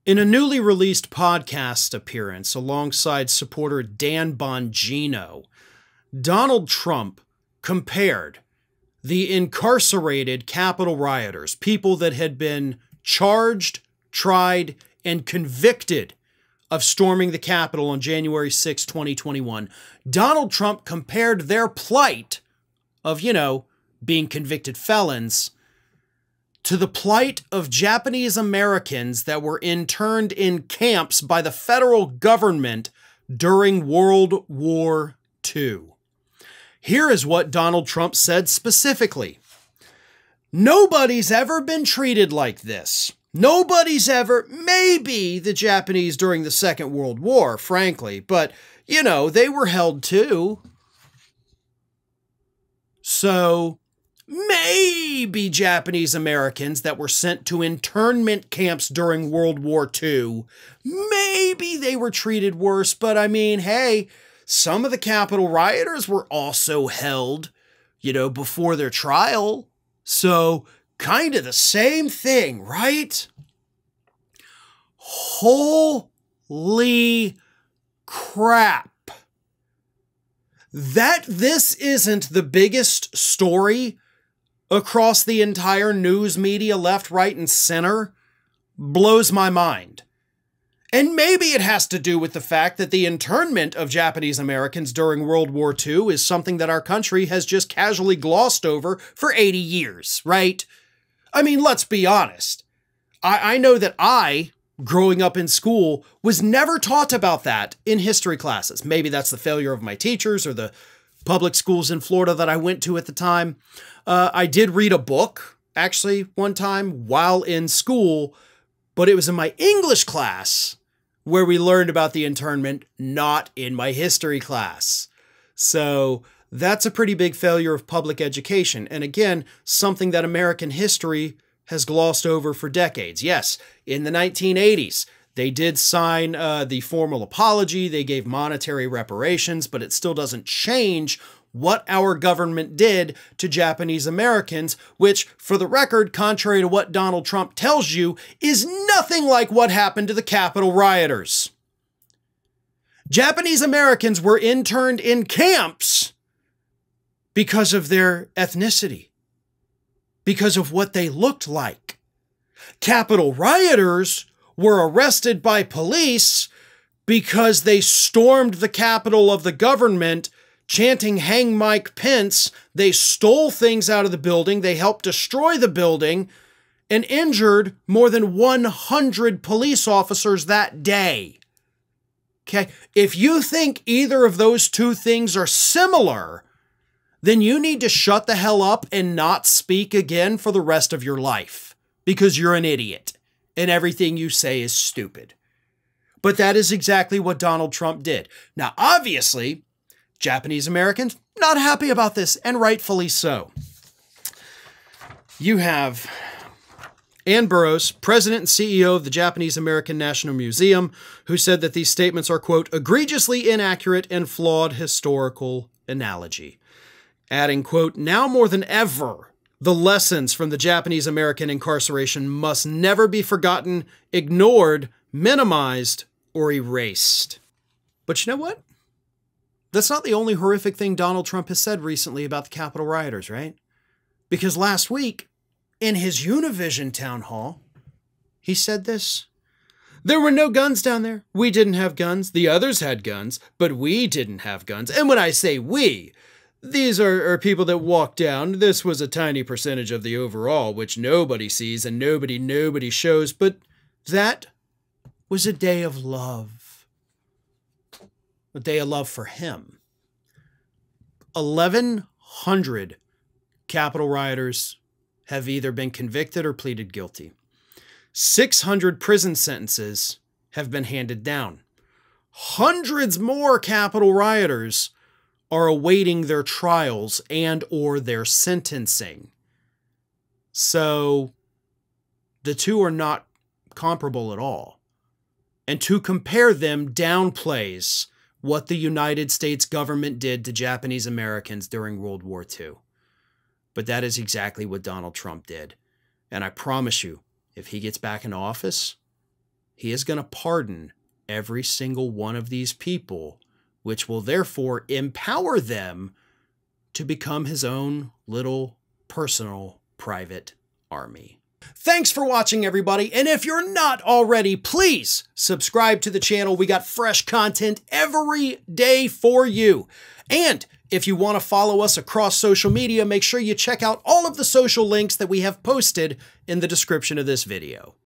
In a newly released podcast appearance alongside supporter Dan Bongino, Donald Trump compared the incarcerated Capitol rioters, people that had been charged, tried, and convicted of storming the Capitol on January 6, 2021. Donald Trump compared their plight of, being convicted felons to the plight of Japanese Americans that were interned in camps by the federal government during World War II. Here is what Donald Trump said specifically. Nobody's ever been treated like this. Nobody's ever, maybe the Japanese during the Second World War, frankly, but, they were held too. So maybe Japanese Americans that were sent to internment camps during World War II, maybe they were treated worse, but hey, some of the Capitol rioters were also held, before their trial. So kind of the same thing, right? Holy crap. That this isn't the biggest story across the entire news media, left, right, and center, blows my mind. And maybe it has to do with the fact that the internment of Japanese Americans during World War II is something that our country has just casually glossed over for 80 years, right? Let's be honest. I know that growing up in school, was never taught about that in history classes. Maybe that's the failure of my teachers or the public schools in Florida that I went to at the time. I did read a book, actually, one time while in school, but it was in my English class where we learned about the internment, not in my history class. So that's a pretty big failure of public education. And again, something that American history has glossed over for decades. Yes, in the 1980s, they did sign the formal apology. They gave monetary reparations, but it still doesn't change what our government did to Japanese Americans, which, for the record, contrary to what Donald Trump tells you, is nothing like what happened to the Capitol rioters. Japanese Americans were interned in camps because of their ethnicity, because of what they looked like. Capitol rioters were arrested by police because they stormed the Capitol of the government, chanting "Hang Mike Pence." They stole things out of the building. They helped destroy the building and injured more than 100 police officers that day. Okay, if you think either of those two things are similar, then you need to shut the hell up and not speak again for the rest of your life, because you're an idiot and everything you say is stupid. But that is exactly what Donald Trump did. Now, obviously, Japanese Americans not happy about this, and rightfully so. You have Ann Burroughs, president and CEO of the Japanese American National Museum, who said that these statements are, quote, egregiously inaccurate and flawed historical analogy. Adding, quote, now more than ever, the lessons from the Japanese American incarceration must never be forgotten, ignored, minimized, or erased. But you know what? That's not the only horrific thing Donald Trump has said recently about the Capitol rioters, right? Because last week, in his Univision town hall, he said this: there were no guns down there. We didn't have guns. The others had guns, but we didn't have guns. And when I say we, these are people that walk down. This was a tiny percentage of the overall, which nobody sees and nobody shows. But that was a day of love. A day of love for him. 1,100 Capitol rioters have either been convicted or pleaded guilty. 600 prison sentences have been handed down. Hundreds more Capitol rioters are awaiting their trials and or their sentencing. So the two are not comparable at all. And to compare them downplays what the United States government did to Japanese Americans during World War II. But that is exactly what Donald Trump did. And I promise you, if he gets back in office, he is going to pardon every single one of these people, which will therefore empower them to become his own little personal private army. Thanks for watching, everybody. And if you're not already, please subscribe to the channel. We got fresh content every day for you. And if you want to follow us across social media, make sure you check out all of the social links that we have posted in the description of this video.